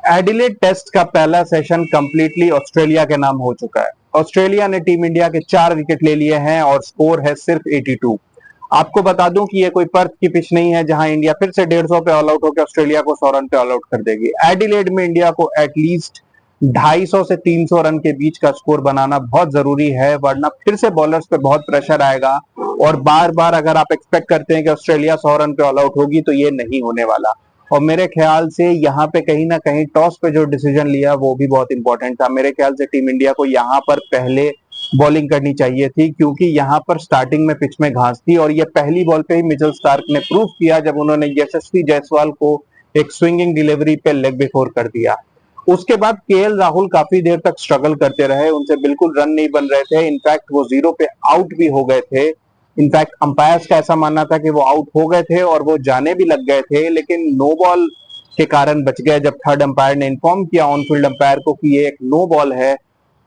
Adelaide test का पहला session completely Australia के नाम हो चुका है। ऑस्ट्रेलिया ने टीम इंडिया के 4 विकेट ले लिए हैं और स्कोर है सिर्फ 82। आपको बता दूं कि ये कोई पर्थ की पिच नहीं है जहां इंडिया फिर से 150 पे ऑल आउट होकर ऑस्ट्रेलिया को 100 रन पे ऑल आउट कर देगी। एडिलेड में इंडिया को एटलीस्ट 250 से 300 रन के बीच का स्कोर बनाना बहुत जरूरी है, वरना फिर से बॉलर्स पे बहुत प्रेशर आएगा और बार बार अगर आप एक्सपेक्ट करते हैं कि ऑस्ट्रेलिया 100 रन पे ऑल आउट होगी तो ये नहीं होने वाला। और मेरे ख्याल से यहाँ पे कहीं ना कहीं टॉस पे जो डिसीजन लिया वो भी बहुत इंपॉर्टेंट था। मेरे ख्याल से टीम इंडिया को यहाँ पर पहले बॉलिंग करनी चाहिए थी, क्योंकि यहाँ पर स्टार्टिंग में पिच में घास थी और ये पहली बॉल पे ही मिचेल स्टार्क ने प्रूव किया जब उन्होंने यशस्वी जायसवाल को एक स्विंगिंग डिलीवरी पे लेग बिफोर कर दिया। उसके बाद केएल राहुल काफी देर तक स्ट्रगल करते रहे, उनसे बिल्कुल रन नहीं बन रहे थे। इनफैक्ट वो 0 पे आउट भी हो गए थे। इनफैक्ट अंपायर्स का ऐसा मानना था कि वो आउट हो गए थे और वो जाने भी लग गए थे, लेकिन नो बॉल के कारण बच गए जब थर्ड अंपायर ने इन्फॉर्म किया ऑन फील्ड अंपायर को कि ये एक नो बॉल है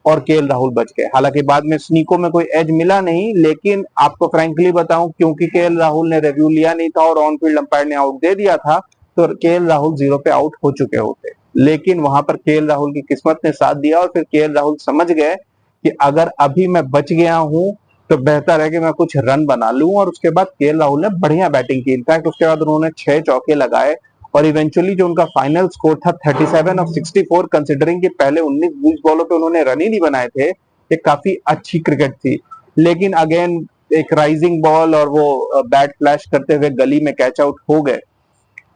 और केएल राहुल बच गए। हालांकि बाद में स्नीको में कोई एज मिला नहीं, लेकिन आपको फ्रैंकली बताऊं, क्योंकि केएल राहुल ने रिव्यू लिया नहीं था और ऑन फील्ड अंपायर ने आउट दे दिया था, तो केएल राहुल 0 पे आउट हो चुके होते। लेकिन वहां पर केएल राहुल की किस्मत ने साथ दिया और फिर केएल राहुल समझ गए कि अगर अभी मैं बच गया हूं तो बेहतर है कि मैं कुछ रन बना लूं। और उसके बाद केएल राहुल ने बढ़िया बैटिंग की। इनफैक्ट उसके बाद उन्होंने 6 चौके लगाए और इवेंचुअली जो उनका फाइनल स्कोर था 37 ऑफ 64, कंसिडरिंग कि पहले 19-20 बॉलों पे उन्होंने रन ही नहीं बनाए थे, ये काफी अच्छी क्रिकेट थी। लेकिन अगेन एक राइजिंग बॉल और वो बैट फ्लैश करते हुए गली में कैच आउट हो गए।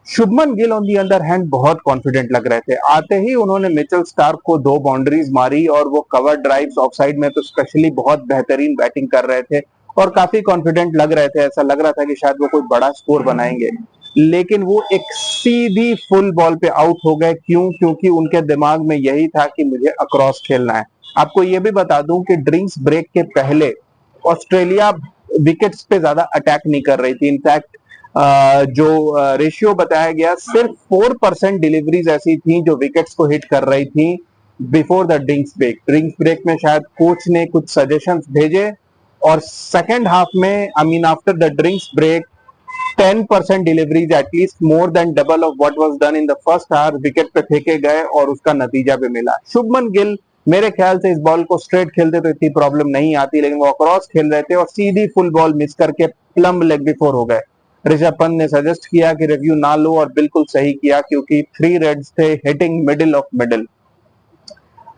Shubman Gill on the other hand बहुत कॉन्फिडेंट लग रहे थे। आते ही उन्होंने मिचेल स्टार्क को 2 बाउंड्रीज मारी और वो कवर ड्राइव्स ऑफसाइड में तो स्पेशली बहुत बेहतरीन बैटिंग कर रहे थे और काफी कॉन्फिडेंट लग रहे थे। ऐसा लग रहा था कि शायद वो कोई बड़ा स्कोर बनाएंगे, लेकिन वो एक सीधी फुल बॉल पे आउट हो गए। क्यों? क्योंकि उनके दिमाग में यही था कि मुझे अक्रॉस खेलना है। आपको ये भी बता दूं कि ड्रिंक्स ब्रेक के पहले ऑस्ट्रेलिया विकेट्स पे ज्यादा अटैक नहीं कर रही थी। इनफैक्ट जो रेशियो बताया गया, सिर्फ 4% डिलीवरीज ऐसी थी जो विकेट्स को हिट कर रही थी before the drinks break. Drinks break में शायद कोच ने कुछ सजेशंस भेजे और सेकेंड हाफ में, I mean after the drinks break, 10% deliveries, at least more than double of what was done in the first half, wicket पे फेंके गए और उसका नतीजा भी मिला। शुभमन गिल मेरे ख्याल से इस बॉल को स्ट्रेट खेलते तो इतनी प्रॉब्लम नहीं आती, लेकिन वो क्रॉस खेल रहे थे और सीधी फुल बॉल मिस करके प्लम लेग बिफोर हो गए। ऋषभ पंत ने सजेस्ट किया कि रिव्यू ना लो और बिल्कुल सही किया, क्योंकि 3 रेड्स थे hitting middle off middle.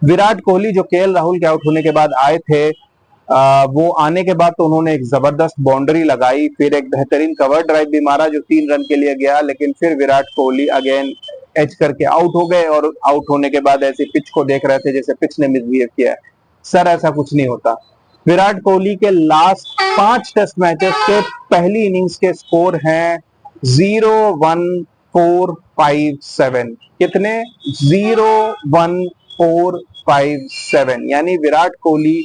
Virat Kohli जो केएल राहुल के आउट होने के बाद आए थे, वो आने के बाद तो उन्होंने एक जबरदस्त बाउंड्री लगाई, फिर एक बेहतरीन कवर ड्राइव भी मारा जो 3 रन के लिए गया, लेकिन फिर विराट कोहली अगेन एच करके आउट हो गए और आउट होने के बाद ऐसी पिच को देख रहे थे जैसे पिच ने मिसबिहेव किया है। सर ऐसा कुछ नहीं होता। विराट कोहली के लास्ट 5 टेस्ट मैचेस के पहली इनिंग्स के स्कोर हैं 0-1-4-5-7। कितने? 0-1-4-5-7। यानी विराट कोहली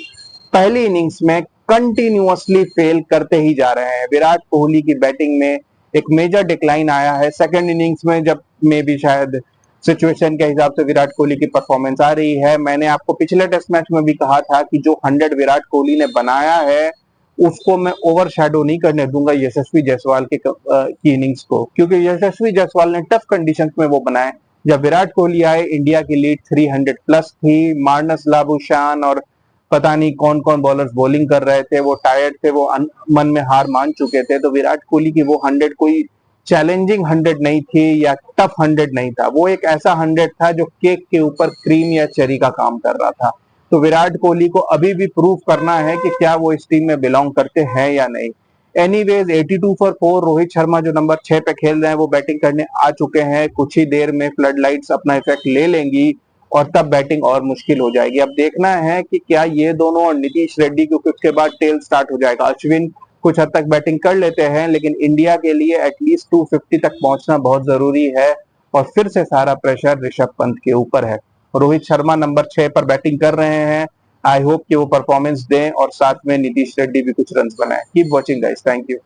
पहली इनिंग्स में कंटिन्यूअसली फेल करते ही जा रहे हैं। विराट कोहली की बैटिंग में एक मेजर डिक्लाइन आया है सेकंड इनिंग्स में, जब में भी शायद सिचुएशन के हिसाब से विराट कोहली की परफॉर्मेंस आ रही है। मैंने आपको पिछले टेस्ट मैच में भी कहा था कि जो 100 विराट कोहली ने बनाया है उसको मैं ओवर शेडो नहीं करने दूंगा यशस्वी जायसवाल की इनिंग्स को, क्योंकि यशस्वी जायसवाल ने टफ कंडीशंस में वो बनाए। जब विराट कोहली आए, इंडिया की लीड 300 प्लस थी। मार्नस लाबुशान और पता नहीं कौन कौन बॉलर्स बॉलिंग कर रहे थे, वो टायर्ड थे, वो मन में हार मान चुके थे। तो विराट कोहली की वो 100 कोई चैलेंजिंग 100 नहीं थी या टफ 100 नहीं था, वो एक ऐसा 100 था जो केक के ऊपर क्रीम या चेरी का काम कर रहा था। तो विराट कोहली को अभी भी प्रूव करना है कि क्या वो इस टीम में बिलोंग करते हैं या नहीं। Anyways 82 for 4। रोहित शर्मा जो नंबर 6 पे खेल रहे हैं वो बैटिंग करने आ चुके हैं। कुछ ही देर में फ्लड लाइट्स अपना इफेक्ट ले लेंगी और तब बैटिंग और मुश्किल हो जाएगी। अब देखना है कि क्या ये दोनों और नीतीश रेड्डी, क्योंकि उसके बाद टेल स्टार्ट हो जाएगा। अश्विन कुछ हद तक बैटिंग कर लेते हैं, लेकिन इंडिया के लिए एटलीस्ट 250 तक पहुंचना बहुत जरूरी है और फिर से सारा प्रेशर ऋषभ पंत के ऊपर है। रोहित शर्मा नंबर 6 पर बैटिंग कर रहे हैं। आई होप कि वो परफॉर्मेंस दें और साथ में नीतीश रेड्डी भी कुछ रन बनाए। Keep watching guys, thank you.